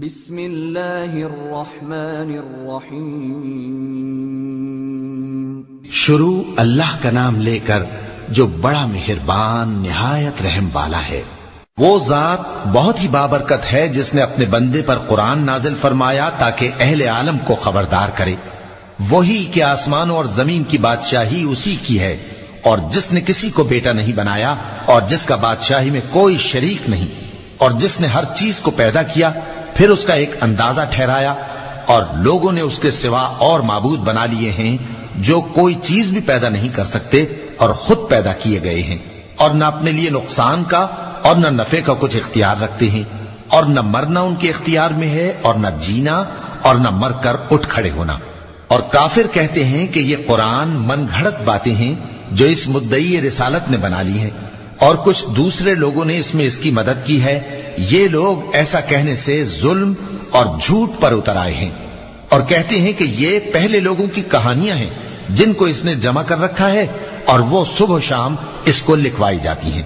بسم اللہ الرحمن الرحیم۔ شروع اللہ کا نام لے کر جو بڑا مہربان نہایت رحم والا ہے۔ وہ ذات بہت ہی بابرکت ہے جس نے اپنے بندے پر قرآن نازل فرمایا تاکہ اہل عالم کو خبردار کرے۔ وہی کہ آسمانوں اور زمین کی بادشاہی اسی کی ہے، اور جس نے کسی کو بیٹا نہیں بنایا اور جس کا بادشاہی میں کوئی شریک نہیں، اور جس نے ہر چیز کو پیدا کیا پھر اس کا ایک اندازہ ٹھہرایا، اور لوگوں نے اس کے سوا اور معبود بنا لیے ہیں جو کوئی چیز بھی پیدا نہیں کر سکتے اور خود پیدا کیے گئے ہیں، اور نہ اپنے لیے نقصان کا اور نہ نفع کا کچھ اختیار رکھتے ہیں، اور نہ مرنا ان کے اختیار میں ہے اور نہ جینا اور نہ مر کر اٹھ کھڑے ہونا۔ اور کافر کہتے ہیں کہ یہ قرآن من گھڑت باتیں ہیں جو اس مدعی رسالت نے بنا لی ہیں، اور کچھ دوسرے لوگوں نے اس میں اس کی مدد کی ہے۔ یہ لوگ ایسا کہنے سے ظلم اور جھوٹ پر اتر آئے ہیں، اور کہتے ہیں کہ یہ پہلے لوگوں کی کہانیاں ہیں جن کو اس نے جمع کر رکھا ہے، اور وہ صبح و شام اس کو لکھوائی جاتی ہیں۔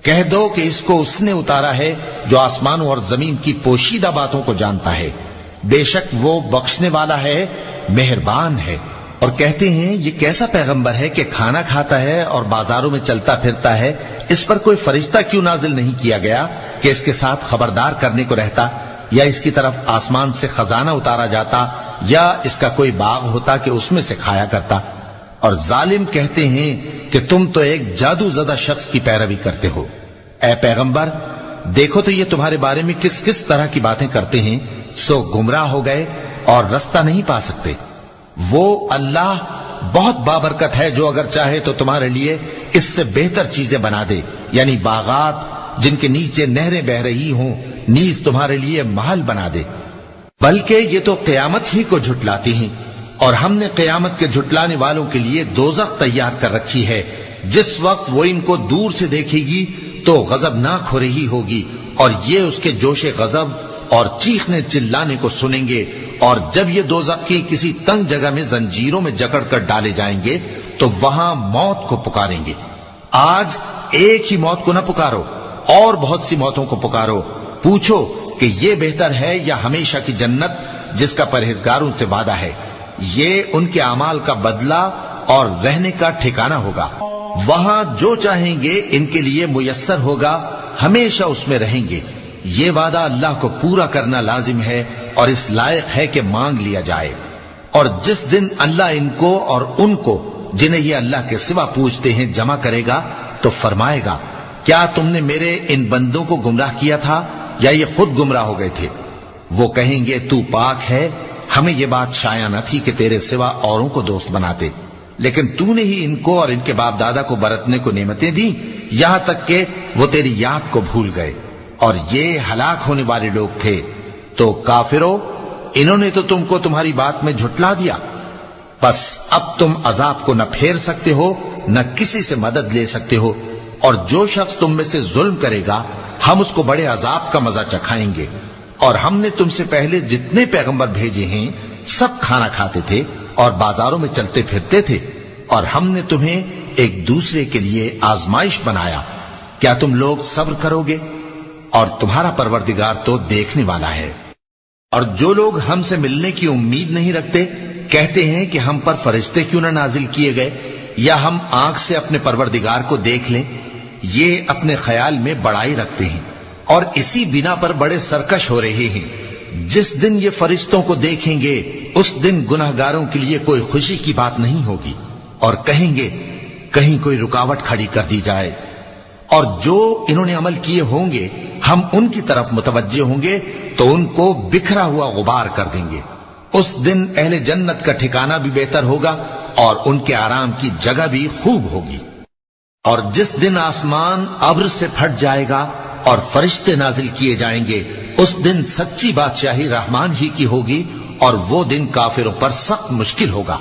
کہہ دو کہ اس کو اس نے اتارا ہے جو آسمانوں اور زمین کی پوشیدہ باتوں کو جانتا ہے، بے شک وہ بخشنے والا ہے، مہربان ہے۔ اور کہتے ہیں یہ کیسا پیغمبر ہے کہ کھانا کھاتا ہے اور بازاروں میں چلتا پھرتا ہے، اس پر کوئی فرشتہ کیوں نازل نہیں کیا گیا کہ اس کے ساتھ خبردار کرنے کو رہتا، یا اس کی طرف آسمان سے خزانہ اتارا جاتا، یا اس کا کوئی باغ ہوتا کہ اس میں سے کھایا کرتا۔ اور ظالم کہتے ہیں کہ تم تو ایک جادو زدہ شخص کی پیروی کرتے ہو۔ اے پیغمبر دیکھو تو یہ تمہارے بارے میں کس کس طرح کی باتیں کرتے ہیں، سو گمراہ ہو گئے اور رستہ نہیں پا سکتے۔ وہ اللہ بہت بابرکت ہے جو اگر چاہے تو تمہارے لیے اس سے بہتر چیزیں بنا دے، یعنی باغات جن کے نیچے نہریں بہ رہی ہوں، نیز تمہارے لیے محل بنا دے۔ بلکہ یہ تو قیامت ہی کو جھٹلاتی ہیں، اور ہم نے قیامت کے جھٹلانے والوں کے لیے دوزخ تیار کر رکھی ہے، جس وقت وہ ان کو دور سے دیکھے گی تو غضبناک ہو رہی ہوگی، اور یہ اس کے جوش غضب اور چیخنے چلانے کو سنیں گے۔ اور جب یہ دوزخ کی کسی تنگ جگہ میں زنجیروں میں جکڑ کر ڈالے جائیں گے تو وہاں موت کو پکاریں گے۔ آج ایک ہی موت کو نہ پکارو، اور بہت سی موتوں کو پکارو، پوچھو کہ یہ بہتر ہے یا ہمیشہ کی جنت جس کا پرہیزگاروں سے وعدہ ہے۔ یہ ان کے اعمال کا بدلہ اور رہنے کا ٹھکانہ ہوگا، وہاں جو چاہیں گے ان کے لیے میسر ہوگا، ہمیشہ اس میں رہیں گے۔ یہ وعدہ اللہ کو پورا کرنا لازم ہے اور اس لائق ہے کہ مانگ لیا جائے۔ اور جس دن اللہ ان کو اور ان کو جنہیں یہ اللہ کے سوا پوچھتے ہیں جمع کرے گا تو فرمائے گا، کیا تم نے میرے ان بندوں کو گمراہ کیا تھا یا یہ خود گمراہ ہو گئے تھے؟ وہ کہیں گے تو پاک ہے، ہمیں یہ بات شایع نہ تھی کہ تیرے سوا اوروں کو دوست بناتے، لیکن تو نے ہی ان کو اور ان کے باپ دادا کو برتنے کو نعمتیں دی، یہاں تک کہ وہ تیری یاد کو بھول گئے، اور یہ ہلاک ہونے والے لوگ تھے۔ تو کافرو، انہوں نے تو تم کو تمہاری بات میں جھٹلا دیا، بس اب تم عذاب کو نہ پھیر سکتے ہو نہ کسی سے مدد لے سکتے ہو، اور جو شخص تم میں سے ظلم کرے گا ہم اس کو بڑے عذاب کا مزہ چکھائیں گے۔ اور ہم نے تم سے پہلے جتنے پیغمبر بھیجے ہیں سب کھانا کھاتے تھے اور بازاروں میں چلتے پھرتے تھے، اور ہم نے تمہیں ایک دوسرے کے لیے آزمائش بنایا، کیا تم لوگ صبر کرو گے؟ اور تمہارا پروردگار تو دیکھنے والا ہے۔ اور جو لوگ ہم سے ملنے کی امید نہیں رکھتے کہتے ہیں کہ ہم پر فرشتے کیوں نہ نازل کیے گئے، یا ہم آنکھ سے اپنے پروردگار کو دیکھ لیں۔ یہ اپنے خیال میں بڑائی رکھتے ہیں اور اسی بنا پر بڑے سرکش ہو رہے ہیں۔ جس دن یہ فرشتوں کو دیکھیں گے اس دن گناہگاروں کے لیے کوئی خوشی کی بات نہیں ہوگی، اور کہیں گے کہیں کوئی رکاوٹ کھڑی کر دی جائے۔ اور جو انہوں نے عمل کیے ہوں گے ہم ان کی طرف متوجہ ہوں گے تو ان کو بکھرا ہوا غبار کر دیں گے۔ اس دن اہل جنت کا ٹھکانہ بھی بہتر ہوگا اور ان کے آرام کی جگہ بھی خوب ہوگی۔ اور جس دن آسمان ابر سے پھٹ جائے گا اور فرشتے نازل کیے جائیں گے، اس دن سچی بادشاہی رحمان ہی کی ہوگی، اور وہ دن کافروں پر سخت مشکل ہوگا۔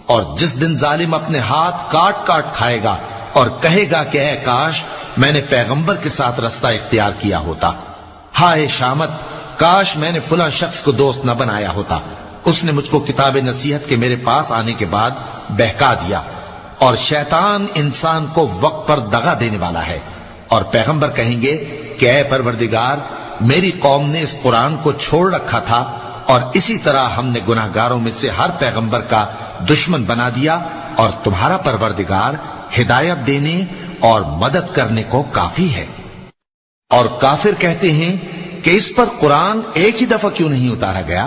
اور جس دن ظالم اپنے ہاتھ کاٹ کاٹ کھائے گا اور کہے گا کہ اے کاش میں نے پیغمبر کے ساتھ رستہ اختیار کیا ہوتا، ہائے شامت کاش میں نے فلاں شخص کو دوست نہ بنایا ہوتا، اس نے مجھ کو کتاب نصیحت کے میرے پاس آنے کے بعد بہکا دیا۔ اور شیطان انسان کو وقت پر دغا دینے والا ہے، اور پیغمبر کہیں گے کہ اے پروردگار میری قوم نے اس قرآن کو چھوڑ رکھا تھا اور اسی طرح ہم نے گناہگاروں میں سے ہر پیغمبر کا دشمن بنا دیا، اور تمہارا پروردگار ہدایت دینے اور مدد کرنے کو کافی ہے۔ اور کافر کہتے ہیں کہ اس پر قرآن ایک ہی دفعہ کیوں نہیں اتارا گیا؟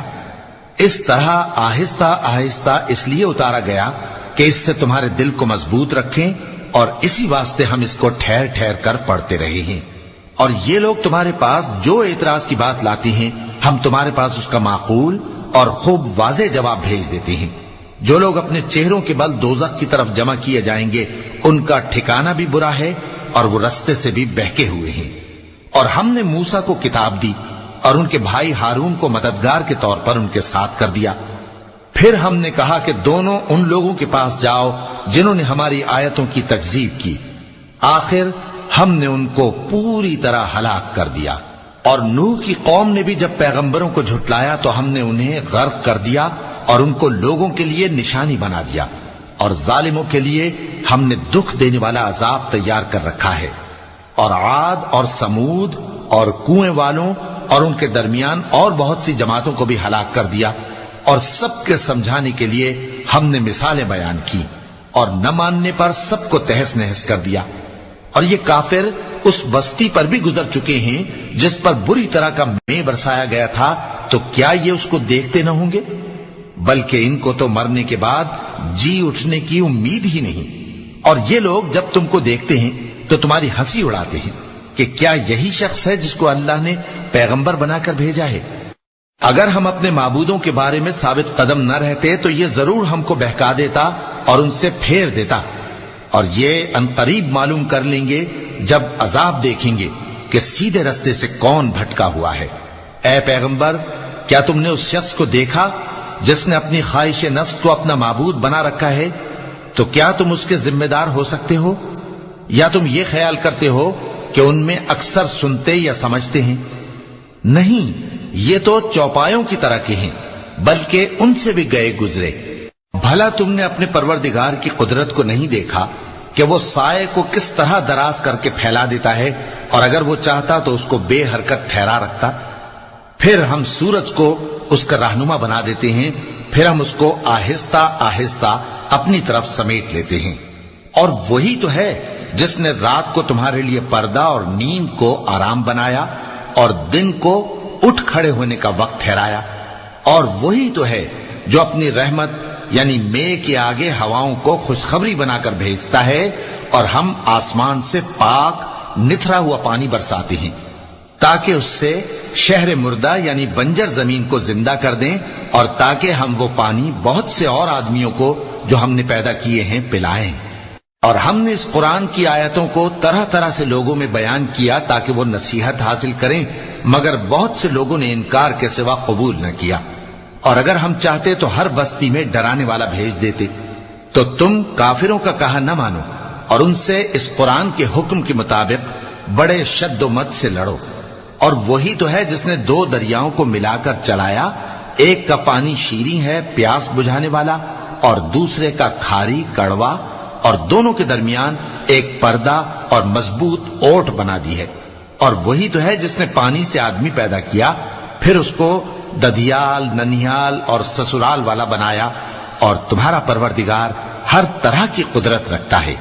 اس طرح آہستہ آہستہ اس لیے اتارا گیا کہ اس سے تمہارے دل کو مضبوط رکھیں، اور اسی واسطے ہم اس کو ٹھہر ٹھہر کر پڑھتے رہے ہیں۔ اور یہ لوگ تمہارے پاس جو اعتراض کی بات لاتے ہیں، ہم تمہارے پاس اس کا معقول اور خوب واضح جواب بھیج دیتے ہیں۔ جو لوگ اپنے چہروں کے بل دوزخ کی طرف جمع کیے جائیں گے، ان کا ٹھکانہ بھی برا ہے اور وہ رستے سے بھی بہکے ہوئے ہیں۔ اور ہم نے موسیٰ کو کتاب دی اور ان کے بھائی ہارون کو مددگار کے طور پر ان کے ساتھ کر دیا۔ پھر ہم نے کہا کہ دونوں ان لوگوں کے پاس جاؤ جنہوں نے ہماری آیتوں کی تکذیب کی، آخر ہم نے ان کو پوری طرح ہلاک کر دیا۔ اور نوح کی قوم نے بھی جب پیغمبروں کو جھٹلایا تو ہم نے انہیں غرق کر دیا اور ان کو لوگوں کے لیے نشانی بنا دیا، اور ظالموں کے لیے ہم نے دکھ دینے والا عذاب تیار کر رکھا ہے۔ اور عاد اور سمود اور کنویں والوں اور ان کے درمیان اور بہت سی جماعتوں کو بھی ہلاک کر دیا، اور سب کے سمجھانے کے لیے ہم نے مثالیں بیان کی، اور نہ ماننے پر سب کو تہس نہس کر دیا۔ اور یہ کافر اس بستی پر بھی گزر چکے ہیں جس پر بری طرح کا مے برسایا گیا تھا، تو کیا یہ اس کو دیکھتے نہ ہوں گے؟ بلکہ ان کو تو مرنے کے بعد جی اٹھنے کی امید ہی نہیں۔ اور یہ لوگ جب تم کو دیکھتے ہیں تو تمہاری ہنسی اڑاتے ہیں کہ کیا یہی شخص ہے جس کو اللہ نے پیغمبر بنا کر بھیجا ہے؟ اگر ہم اپنے معبودوں کے بارے میں ثابت قدم نہ رہتے تو یہ ضرور ہم کو بہکا دیتا اور ان سے پھیر دیتا، اور یہ عنقریب معلوم کر لیں گے جب عذاب دیکھیں گے کہ سیدھے رستے سے کون بھٹکا ہوا ہے۔ اے پیغمبر، کیا تم نے اس شخص کو دیکھا جس نے اپنی خواہش نفس کو اپنا معبود بنا رکھا ہے؟ تو کیا تم اس کے ذمہ دار ہو سکتے ہو؟ یا تم یہ خیال کرتے ہو کہ ان میں اکثر سنتے یا سمجھتے ہیں؟ نہیں، یہ تو چوپایوں کی طرح کے ہیں، بلکہ ان سے بھی گئے گزرے۔ بھلا تم نے اپنے پروردگار کی قدرت کو نہیں دیکھا کہ وہ سائے کو کس طرح دراز کر کے پھیلا دیتا ہے، اور اگر وہ چاہتا تو اس کو بے حرکت ٹھہرا رکھتا؟ پھر ہم سورج کو اس کا رہنما بنا دیتے ہیں، پھر ہم اس کو آہستہ آہستہ اپنی طرف سمیٹ لیتے ہیں۔ اور وہی تو ہے جس نے رات کو تمہارے لیے پردہ اور نیند کو آرام بنایا اور دن کو اٹھ کھڑے ہونے کا وقت ٹھہرایا۔ اور وہی تو ہے جو اپنی رحمت یعنی مے کے آگے ہواؤں کو خوشخبری بنا کر بھیجتا ہے، اور ہم آسمان سے پاک نتھرا ہوا پانی برساتے ہیں تاکہ اس سے شہر مردہ یعنی بنجر زمین کو زندہ کر دیں، اور تاکہ ہم وہ پانی بہت سے اور آدمیوں کو جو ہم نے پیدا کیے ہیں پلائیں۔ اور ہم نے اس قرآن کی آیتوں کو طرح طرح سے لوگوں میں بیان کیا تاکہ وہ نصیحت حاصل کریں، مگر بہت سے لوگوں نے انکار کے سوا قبول نہ کیا۔ اور اگر ہم چاہتے تو ہر بستی میں ڈرانے والا بھیج دیتے، تو تم کافروں کا کہا نہ مانو اور ان سے اس قرآن کے حکم کے مطابق بڑے شد و مد سے لڑو۔ اور وہی تو ہے جس نے دو دریاؤں کو ملا کر چلایا، ایک کا پانی شیریں ہے پیاس بجھانے والا، اور دوسرے کا کھاری کڑوا، اور دونوں کے درمیان ایک پردہ اور مضبوط اوٹ بنا دی ہے۔ اور وہی تو ہے جس نے پانی سے آدمی پیدا کیا، پھر اس کو ددیال، ننیال اور سسرال والا بنایا، اور تمہارا پروردگار ہر طرح کی قدرت رکھتا ہے۔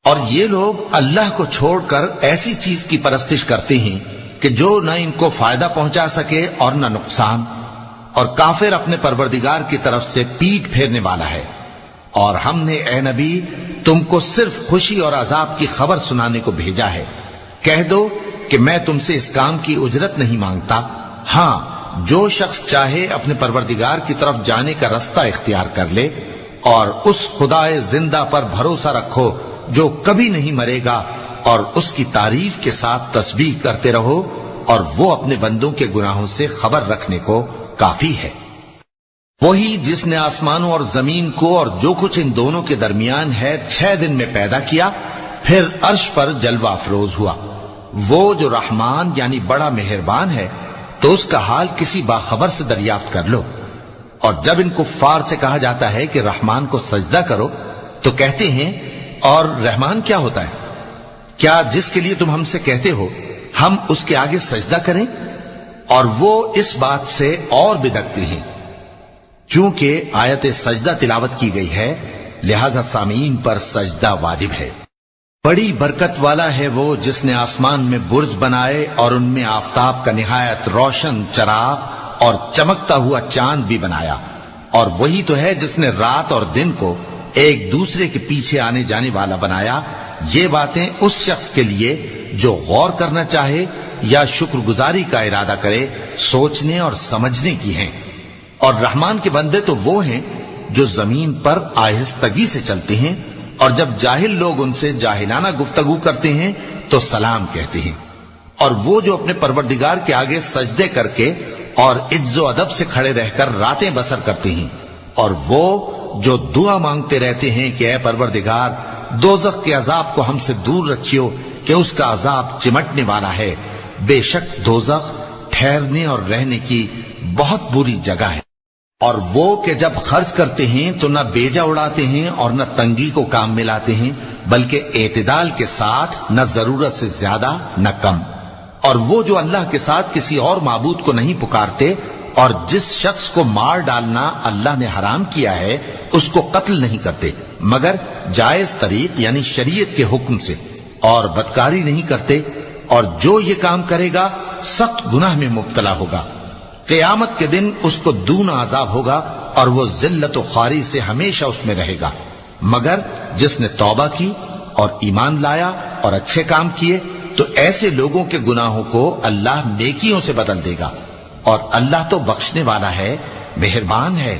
اور یہ لوگ اللہ کو چھوڑ کر ایسی چیز کی پرستش کرتے ہیں کہ جو نہ ان کو فائدہ پہنچا سکے اور نہ نقصان، اور کافر اپنے پروردگار کی طرف سے پیٹ پھیرنے والا ہے۔ اور ہم نے اے نبی تم کو صرف خوشی اور عذاب کی خبر سنانے کو بھیجا ہے۔ کہہ دو کہ میں تم سے اس کام کی اجرت نہیں مانگتا، ہاں جو شخص چاہے اپنے پروردگار کی طرف جانے کا رستہ اختیار کر لے، اور اس خدائے زندہ پر بھروسہ رکھو جو کبھی نہیں مرے گا، اور اس کی تعریف کے ساتھ تسبیح کرتے رہو، اور وہ اپنے بندوں کے گناہوں سے خبر رکھنے کو کافی ہے۔ وہی جس نے آسمانوں اور زمین کو اور جو کچھ ان دونوں کے درمیان ہے 6 دن میں پیدا کیا، پھر عرش پر جلوہ افروز ہوا۔ وہ جو رحمان یعنی بڑا مہربان ہے، تو اس کا حال کسی باخبر سے دریافت کر لو۔ اور جب ان کفار سے کہا جاتا ہے کہ رحمان کو سجدہ کرو، تو کہتے ہیں اور رحمان کیا ہوتا ہے؟ کیا جس کے لیے تم ہم سے کہتے ہو ہم اس کے آگے سجدہ کریں؟ اور وہ اس بات سے اور بدکتے ہیں چونکہ آیت سجدہ تلاوت کی گئی ہے، لہذا سامعین پر سجدہ واجب ہے۔ بڑی برکت والا ہے وہ جس نے آسمان میں برج بنائے اور ان میں آفتاب کا نہایت روشن چراغ اور چمکتا ہوا چاند بھی بنایا، اور وہی تو ہے جس نے رات اور دن کو ایک دوسرے کے پیچھے آنے جانے والا بنایا۔ یہ باتیں اس شخص کے لیے جو غور کرنا چاہے یا شکر گزاری کا ارادہ کرے سوچنے اور سمجھنے کی ہیں۔ اور رحمان کے بندے تو وہ ہیں جو زمین پر آہستگی سے چلتے ہیں، اور جب جاہل لوگ ان سے جاہلانہ گفتگو کرتے ہیں تو سلام کہتے ہیں۔ اور وہ جو اپنے پروردگار کے آگے سجدے کر کے اور عز و ادب سے کھڑے رہ کر راتیں بسر کرتے ہیں، اور وہ جو دعا مانگتے رہتے ہیں کہ اے پروردگار دوزخ کے عذاب کو ہم سے دور رکھیو کہ اس کا عذاب چمٹنے والا ہے۔ بے شک دوزخ ٹھہرنے اور رہنے کی بہت بری جگہ ہے۔ اور وہ کہ جب خرچ کرتے ہیں تو نہ بیجا اڑاتے ہیں اور نہ تنگی کو کام میں لاتے ہیں، بلکہ اعتدال کے ساتھ، نہ ضرورت سے زیادہ نہ کم۔ اور وہ جو اللہ کے ساتھ کسی اور معبود کو نہیں پکارتے، اور جس شخص کو مار ڈالنا اللہ نے حرام کیا ہے اس کو قتل نہیں کرتے مگر جائز طریق یعنی شریعت کے حکم سے، اور بدکاری نہیں کرتے، اور جو یہ کام کرے گا سخت گناہ میں مبتلا ہوگا۔ قیامت کے دن اس کو دونا عذاب ہوگا اور وہ ذلت و خواری سے ہمیشہ اس میں رہے گا، مگر جس نے توبہ کی اور ایمان لایا اور اچھے کام کیے تو ایسے لوگوں کے گناہوں کو اللہ نیکیوں سے بدل دے گا، اور اللہ تو بخشنے والا ہے، مہربان ہے۔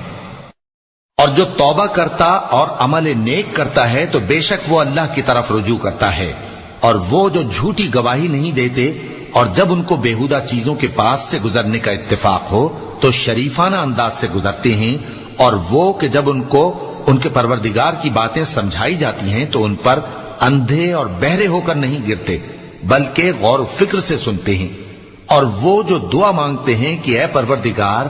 اور جو توبہ کرتا اور عمل نیک کرتا ہے تو بے شک وہ اللہ کی طرف رجوع کرتا ہے۔ اور وہ جو جھوٹی گواہی نہیں دیتے اور جب ان کو بیہودہ چیزوں کے پاس سے گزرنے کا اتفاق ہو تو شریفانہ انداز سے گزرتے ہیں، اور وہ کہ جب ان کو ان کے پروردگار کی باتیں سمجھائی جاتی ہیں تو ان پر اندھے اور بہرے ہو کر نہیں گرتے بلکہ غور و فکر سے سنتے ہیں۔ اور وہ جو دعا مانگتے ہیں کہ اے پروردگار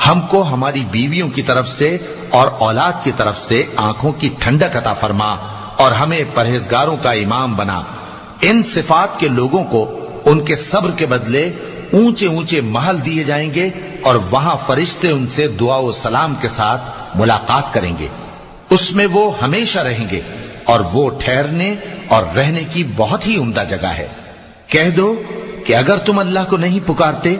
ہم کو ہماری بیویوں کی طرف سے اور اولاد کی طرف سے آنکھوں کی ٹھنڈک عطا فرما اور ہمیں پرہیزگاروں کا امام بنا، ان صفات کے لوگوں کو ان کے صبر کے بدلے اونچے اونچے محل دیے جائیں گے، اور وہاں فرشتے ان سے دعا و سلام کے ساتھ ملاقات کریں گے، اس میں وہ ہمیشہ رہیں گے، اور وہ ٹھہرنے اور رہنے کی بہت ہی عمدہ جگہ ہے۔ کہہ دو کہ اگر تم اللہ کو نہیں پکارتے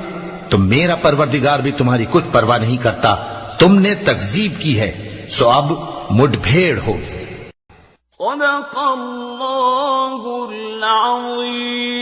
تو میرا پروردگار بھی تمہاری کچھ پرواہ نہیں کرتا، تم نے تکذیب کی ہے سو اب مڈ بھیڑ ہوگی۔ صدق اللہ العظیم۔